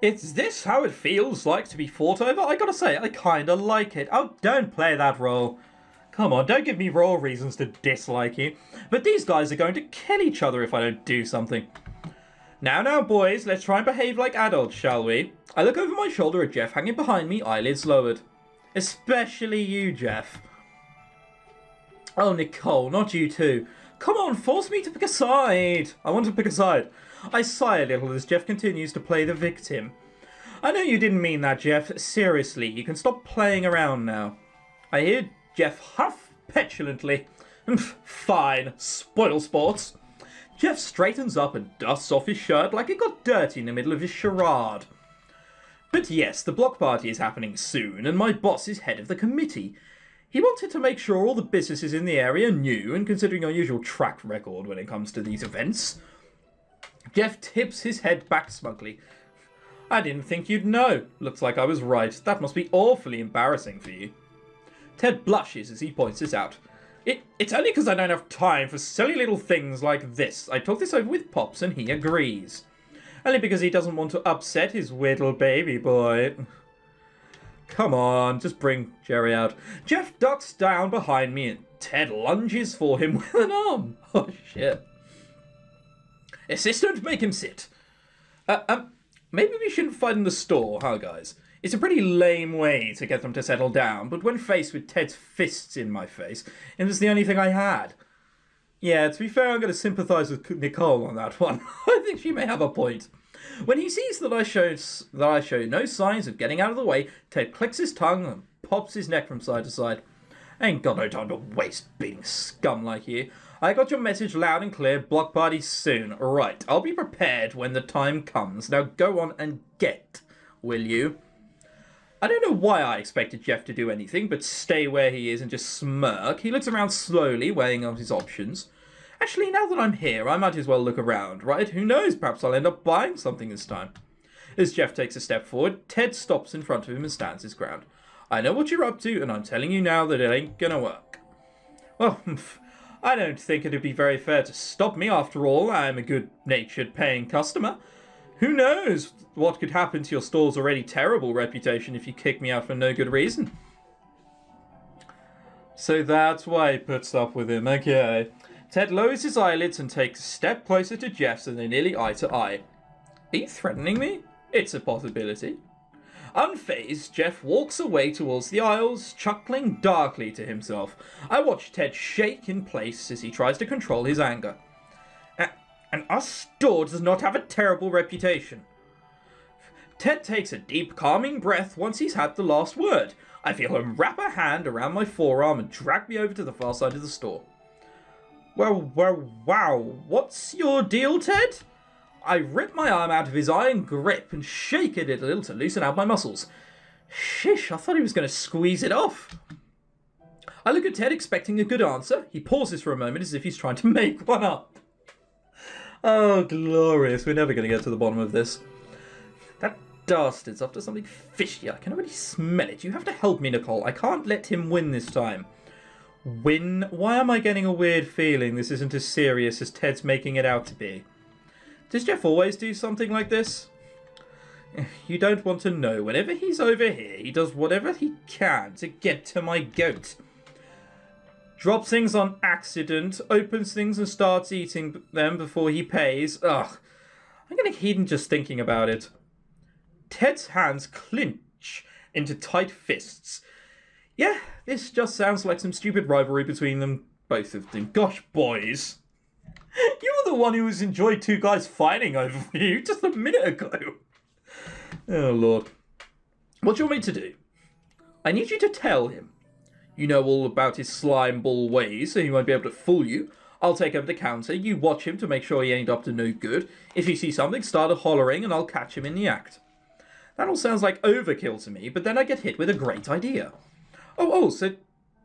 Is this how it feels like to be fought over? I gotta say, I kinda like it. Oh, don't play that role. Come on, don't give me raw reasons to dislike you. But these guys are going to kill each other if I don't do something. Now, boys, let's try and behave like adults, shall we? I look over my shoulder at Jeff hanging behind me, eyelids lowered. Especially you, Jeff. Oh, Nicole, not you too. Come on, force me to pick a side. I want to pick a side. I sigh a little as Jeff continues to play the victim. I know you didn't mean that, Jeff. Seriously, you can stop playing around now. I hear Jeff huff petulantly. Fine, spoil sports. Jeff straightens up and dusts off his shirt like it got dirty in the middle of his charade. But yes, the block party is happening soon, and my boss is head of the committee. He wanted to make sure all the businesses in the area knew, and considering our usual track record when it comes to these events. Jeff tips his head back smugly. I didn't think you'd know. Looks like I was right. That must be awfully embarrassing for you. Ted blushes as he points this out. It's only because I don't have time for silly little things like this. I talked this over with Pops and he agrees. Only because he doesn't want to upset his little baby boy. Come on, just bring Jerry out. Jeff ducks down behind me and Ted lunges for him with an arm. Oh, shit. Assistant, make him sit. Maybe we shouldn't fight in the store, huh, guys? It's a pretty lame way to get them to settle down, but when faced with Ted's fists in my face, it was the only thing I had. Yeah, to be fair, I'm going to sympathise with Nicole on that one. I think she may have a point. When he sees that I show no signs of getting out of the way, Ted clicks his tongue and pops his neck from side to side. Ain't got no time to waste beating scum like you. I got your message loud and clear. Block party soon. Right, I'll be prepared when the time comes. Now go on and get, will you? I don't know why I expected Jeff to do anything but stay where he is and just smirk. He looks around slowly, weighing out his options. Actually, now that I'm here, I might as well look around, right? Who knows, perhaps I'll end up buying something this time. As Jeff takes a step forward, Ted stops in front of him and stands his ground. I know what you're up to, and I'm telling you now that it ain't gonna work. Well, I don't think it'd be very fair to stop me. After all, I'm a good-natured paying customer. Who knows what could happen to your store's already terrible reputation if you kick me out for no good reason. So that's why he puts up with him, okay. Ted lowers his eyelids and takes a step closer to Jeff so they're nearly eye to eye. Are you threatening me? It's a possibility. Unfazed, Jeff walks away towards the aisles, chuckling darkly to himself. I watch Ted shake in place as he tries to control his anger. And our store does not have a terrible reputation. Ted takes a deep, calming breath once he's had the last word. I feel him wrap a hand around my forearm and drag me over to the far side of the store. Well, wow, what's your deal, Ted? I rip my arm out of his iron grip and shake it a little to loosen out my muscles. Shish, I thought he was going to squeeze it off. I look at Ted expecting a good answer. He pauses for a moment as if he's trying to make one up. Oh, glorious. We're never going to get to the bottom of this. That dastard's up to something fishy. I can already smell it. You have to help me, Nicole. I can't let him win this time. Win? Why am I getting a weird feeling this isn't as serious as Ted's making it out to be? Does Jeff always do something like this? You don't want to know. Whenever he's over here, he does whatever he can to get to my goat. Drops things on accident, opens things and starts eating them before he pays. Ugh. I'm getting heathen just thinking about it. Ted's hands clinch into tight fists. Yeah, this just sounds like some stupid rivalry between them, both of them. Gosh, boys. You were the one who was enjoyed two guys fighting over you just a minute ago. Oh, Lord. What do you want me to do? I need you to tell him. You know all about his slime ball ways, so he won't be able to fool you. I'll take over the counter. You watch him to make sure he ain't up to no good. If you see something, start hollering and I'll catch him in the act. That all sounds like overkill to me, but then I get hit with a great idea. Oh, so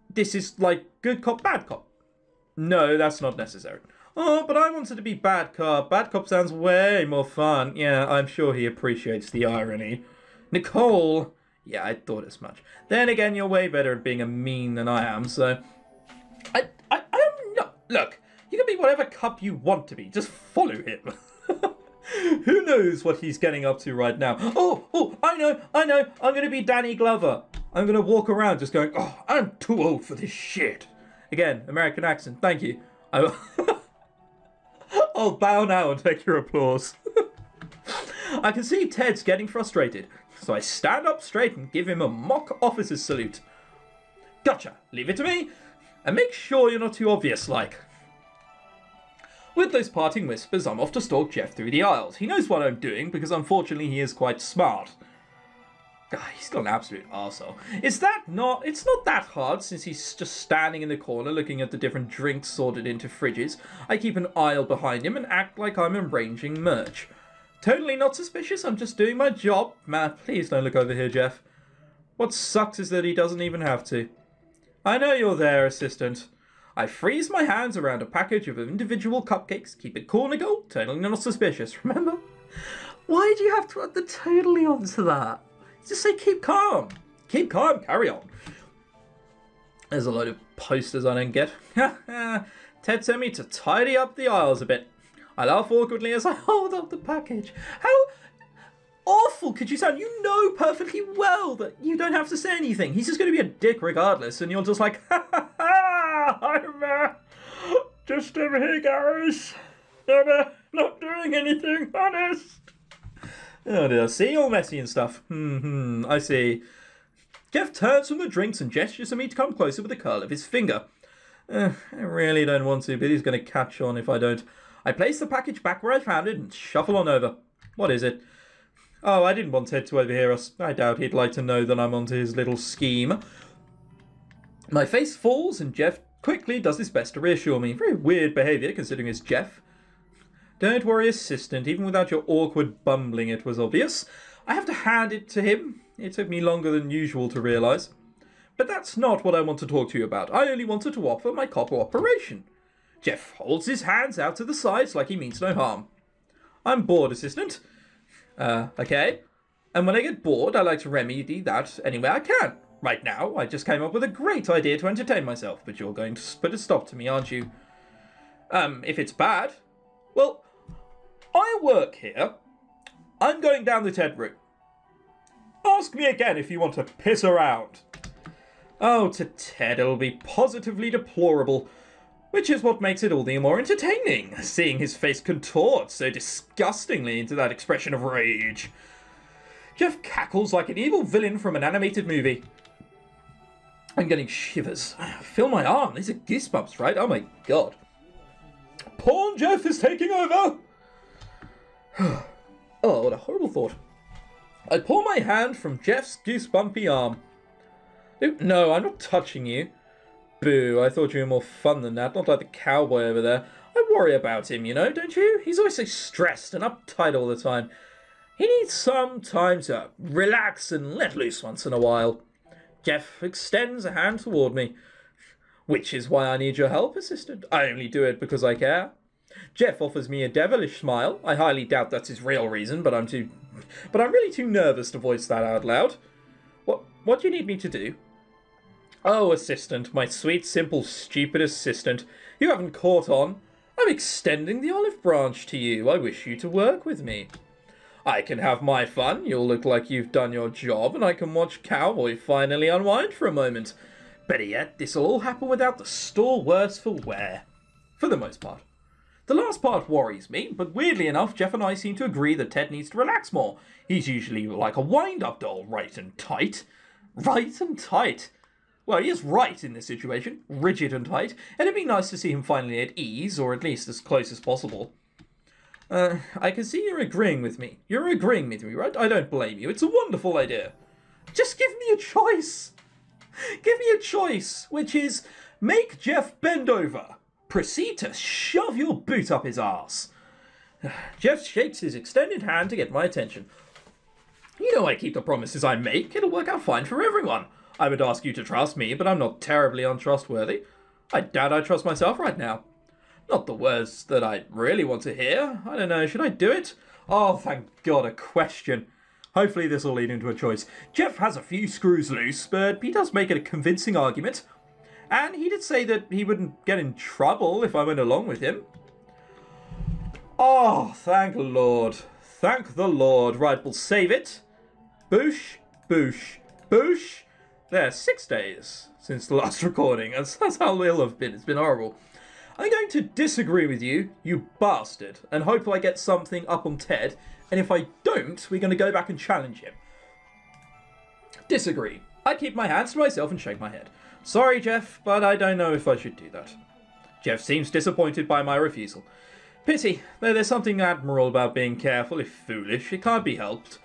this is like good cop, bad cop? No, that's not necessary. Oh, but I wanted to be bad cop. Bad cop sounds way more fun. Yeah, I'm sure he appreciates the irony. Nicole! Yeah, I thought as much. Then again, you're way better at being a mean than I am, so... I'm not... Look, you can be whatever cop you want to be. Just follow him. Who knows what he's getting up to right now? Oh, I know. I'm going to be Danny Glover. I'm going to walk around just going, oh, I'm too old for this shit. Again, American accent. Thank you. I'll bow now and take your applause. I can see Ted's getting frustrated, so I stand up straight and give him a mock officer's salute. Gotcha. Leave it to me. And make sure you're not too obvious, like. With those parting whispers, I'm off to stalk Jeff through the aisles. He knows what I'm doing, because unfortunately he is quite smart. He's got an absolute arsehole. It's not that hard, since he's just standing in the corner looking at the different drinks sorted into fridges. I keep an aisle behind him and act like I'm arranging merch. Totally not suspicious, I'm just doing my job. Man, please don't look over here, Jeff. What sucks is that he doesn't even have to. I know you're there, assistant. I freeze my hands around a package of individual cupcakes. Keep it cool, Nicole. Totally not suspicious, remember? Why do you have to add the totally onto that? Just say keep calm. Keep calm, carry on. There's a load of posters I don't get. Ted sent me to tidy up the aisles a bit. I laugh awkwardly as I hold up the package. How awful could you sound? You know perfectly well that you don't have to say anything. He's just going to be a dick regardless, and you're just like, I'm just over here, guys. I'm not doing anything, honest. Oh dear, see, all messy and stuff. I see. Jeff turns from the drinks and gestures at me to come closer with a curl of his finger. I really don't want to, but he's going to catch on if I don't. I place the package back where I found it and shuffle on over. What is it? Oh, I didn't want Ted to overhear us. I doubt he'd like to know that I'm onto his little scheme. My face falls and Jeff quickly does his best to reassure me. Very weird behaviour considering it's Jeff. Don't worry, assistant. Even without your awkward bumbling, it was obvious. I have to hand it to him. It took me longer than usual to realise. But that's not what I want to talk to you about. I only wanted to offer my cooperation. Jeff holds his hands out to the sides like he means no harm. I'm bored, assistant. Okay. And when I get bored, I like to remedy that any way I can. Right now, I just came up with a great idea to entertain myself, but you're going to put a stop to me, aren't you? If it's bad, well, I work here. I'm going down the Ted route. Ask me again if you want to piss around. Oh, to Ted, it'll be positively deplorable, which is what makes it all the more entertaining, seeing his face contort so disgustingly into that expression of rage. Jeff cackles like an evil villain from an animated movie. I'm getting shivers. Feel my arm. These are goosebumps, right? Oh my god. Porn Jeff is taking over! Oh, what a horrible thought. I pull my hand from Jeff's goosebumpy arm. No, I'm not touching you. Boo, I thought you were more fun than that, not like the cowboy over there. I worry about him, you know, don't you? He's always so stressed and uptight all the time. He needs some time to relax and let loose once in a while. Jeff extends a hand toward me. Which is why I need your help, assistant. I only do it because I care. Jeff offers me a devilish smile. I highly doubt that's his real reason, but I'm really too nervous to voice that out loud. What do you need me to do? Oh, assistant, my sweet, simple, stupid assistant. You haven't caught on. I'm extending the olive branch to you. I wish you to work with me. I can have my fun. You'll look like you've done your job, and I can watch Cowboy finally unwind for a moment. Better yet, this'll all happen without the store worse for wear. For the most part. The last part worries me, but weirdly enough, Jeff and I seem to agree that Ted needs to relax more. He's usually like a wind-up doll, right and tight. Right and tight. Well, he is right in this situation, rigid and tight, and it'd be nice to see him finally at ease, or at least as close as possible. I can see you're agreeing with me. You're agreeing with me, right? I don't blame you. It's a wonderful idea. Just give me a choice. Give me a choice, which is make Jeff bend over. Proceed to shove your boot up his arse. Jeff shakes his extended hand to get my attention. You know I keep the promises I make. It'll work out fine for everyone. I would ask you to trust me, but I'm not terribly untrustworthy. I doubt I trust myself right now. Not the words that I really want to hear. I don't know, should I do it? Oh, thank God, a question. Hopefully this will lead into a choice. Jeff has a few screws loose, but he does make it a convincing argument. And he did say that he wouldn't get in trouble if I went along with him. Oh, thank the Lord. Thank the Lord. Right, we'll save it. Boosh, boosh, boosh. There, 6 days since the last recording. That's how ill I've been. It's been horrible. I'm going to disagree with you, you bastard, and hope I get something up on Ted. And if I don't, we're going to go back and challenge him. Disagree. I keep my hands to myself and shake my head. Sorry, Jeff, but I don't know if I should do that. Jeff seems disappointed by my refusal. Pity, though there's something admirable about being careful, if foolish. It can't be helped.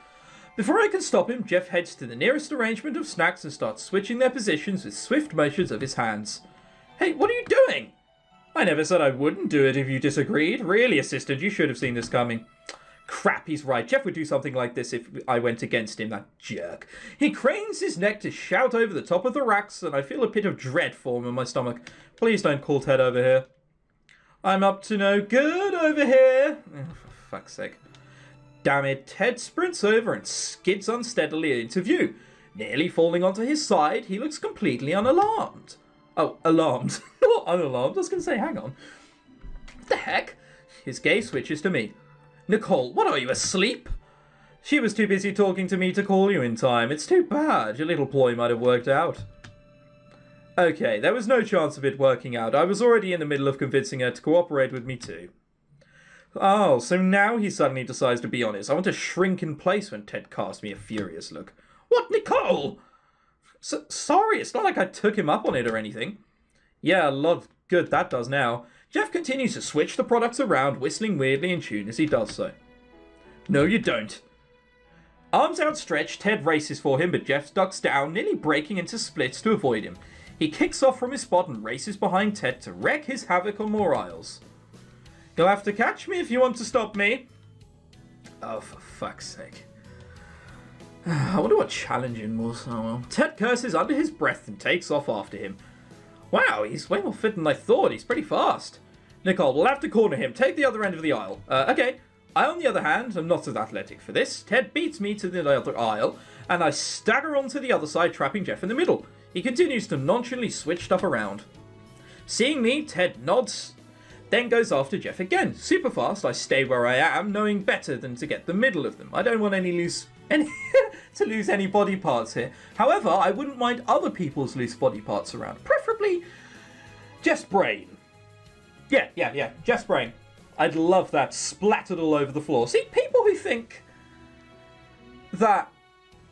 Before I can stop him, Jeff heads to the nearest arrangement of snacks and starts switching their positions with swift motions of his hands. Hey, what are you doing? I never said I wouldn't do it if you disagreed. Really, assistant, you should have seen this coming. Crap, he's right. Jeff would do something like this if I went against him, that jerk. He cranes his neck to shout over the top of the racks, and I feel a pit of dread form in my stomach. Please don't call Ted over here. I'm up to no good over here. Oh, for fuck's sake. Damn it, Ted sprints over and skids unsteadily into view. Nearly falling onto his side, he looks completely unalarmed. Oh, alarmed. Not unalarmed. I was going to say, hang on. What the heck? His gaze switches to me. Nicole, what are you, asleep? She was too busy talking to me to call you in time. It's too bad. Your little ploy might have worked out. Okay, there was no chance of it working out. I was already in the middle of convincing her to cooperate with me too. Oh, so now he suddenly decides to be honest. I want to shrink in place when Ted casts me a furious look. What, Nicole? Sorry, it's not like I took him up on it or anything. Yeah, a lot of good that does now. Jeff continues to switch the products around, whistling weirdly in tune as he does so. No, you don't. Arms outstretched, Ted races for him, but Jeff ducks down, nearly breaking into splits to avoid him. He kicks off from his spot and races behind Ted to wreak his havoc on more aisles. You'll have to catch me if you want to stop me. Oh, for fuck's sake. I wonder what challenging was. Oh well. Ted curses under his breath and takes off after him. Wow, he's way more fit than I thought. He's pretty fast. Nicole, we'll have to corner him. Take the other end of the aisle. Okay. I, on the other hand, am not as athletic for this. Ted beats me to the other aisle, and I stagger onto the other side, trapping Jeff in the middle. He continues to nonchalantly switch stuff around. Seeing me, Ted nods, then goes after Jeff again. Super fast, I stay where I am, knowing better than to get the middle of them. I don't want to lose any body parts here. However, I wouldn't mind other people's loose body parts around. Preferably Jeff's brain. Yeah, Jeff's brain. I'd love that splattered all over the floor. See, people who think that,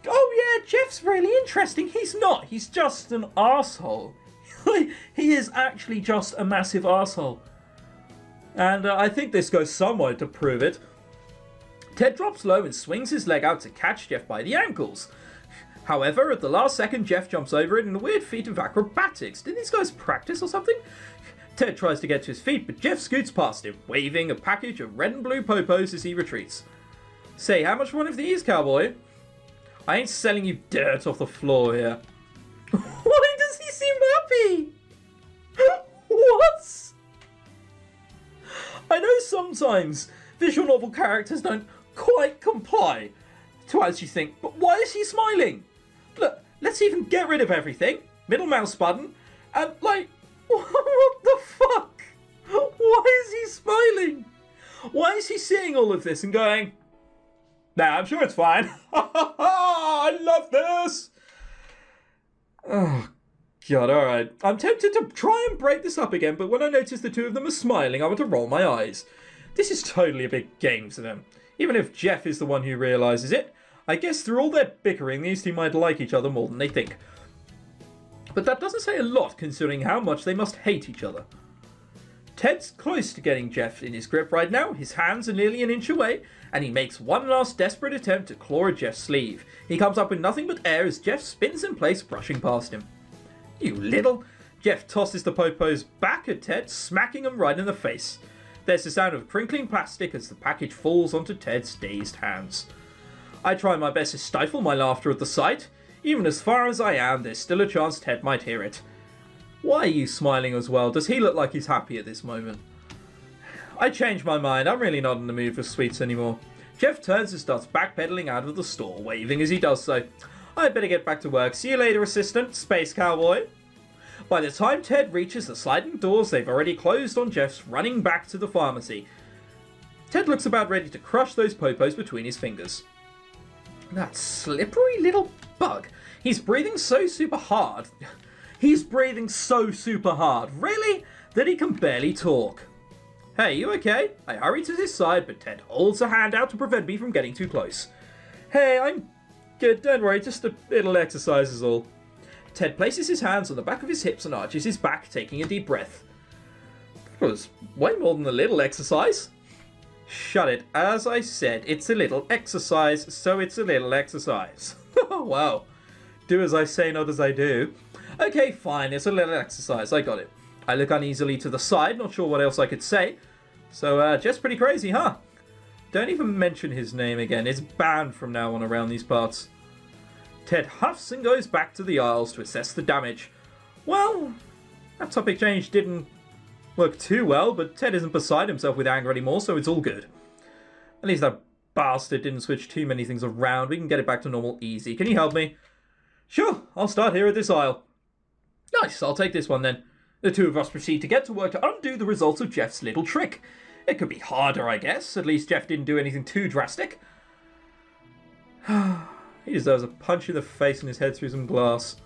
oh yeah, Jeff's really interesting. He's not. He's just an arsehole. He is actually just a massive arsehole. And I think this goes somewhere to prove it. Ted drops low and swings his leg out to catch Jeff by the ankles. However, at the last second, Jeff jumps over it in a weird feat of acrobatics. Did these guys practice or something? Ted tries to get to his feet, but Jeff scoots past him, waving a package of red and blue popos as he retreats. Say, how much for one of these, cowboy? I ain't selling you dirt off the floor here. Why does he seem happy? What? I know sometimes visual novel characters don't quite comply to as you think, but why is he smiling? Look, let's even get rid of everything. Middle mouse button, and like, what the fuck? Why is he smiling? Why is he seeing all of this and going, nah, I'm sure it's fine. I love this. Oh, God, alright. I'm tempted to try and break this up again, but when I notice the two of them are smiling, I want to roll my eyes. This is totally a big game to them. Even if Jeff is the one who realises it, I guess through all their bickering, these two might like each other more than they think. But that doesn't say a lot, considering how much they must hate each other. Ted's close to getting Jeff in his grip right now. His hands are nearly an inch away, and he makes one last desperate attempt to claw at Jeff's sleeve. He comes up with nothing but air as Jeff spins in place, brushing past him. You little... Jeff tosses the popos back at Ted, smacking him right in the face. There's the sound of crinkling plastic as the package falls onto Ted's dazed hands. I try my best to stifle my laughter at the sight. Even as far as I am, there's still a chance Ted might hear it. Why are you smiling as well? Does he look like he's happy at this moment? I change my mind. I'm really not in the mood for sweets anymore. Jeff turns and starts backpedaling out of the store, waving as he does so. I'd better get back to work. See you later, assistant. Space cowboy. By the time Ted reaches the sliding doors, they've already closed on Jeff's running back to the pharmacy. Ted looks about ready to crush those popos between his fingers. That slippery little bug. He's breathing so super hard. He's breathing so super hard, really, that he can barely talk. Hey, you okay? I hurry to his side, but Ted holds a hand out to prevent me from getting too close. Hey, I'm good, don't worry, just a little exercise is all. Ted places his hands on the back of his hips and arches his back, taking a deep breath. That was way more than a little exercise. Shut it. As I said, it's a little exercise, so it's a little exercise. Wow. Do as I say, not as I do. Okay, fine, it's a little exercise, I got it. I look uneasily to the side, not sure what else I could say. So, Jeff's pretty crazy, huh? Don't even mention his name again. It's banned from now on around these parts. Ted huffs and goes back to the aisles to assess the damage. Well, that topic change didn't work too well, but Ted isn't beside himself with anger anymore, so it's all good. At least that bastard didn't switch too many things around. We can get it back to normal easy. Can you help me? Sure, I'll start here at this aisle. Nice, I'll take this one then. The two of us proceed to get to work to undo the results of Jeff's little trick. It could be harder, I guess. At least Jeff didn't do anything too drastic. He deserves a punch in the face and his head through some glass.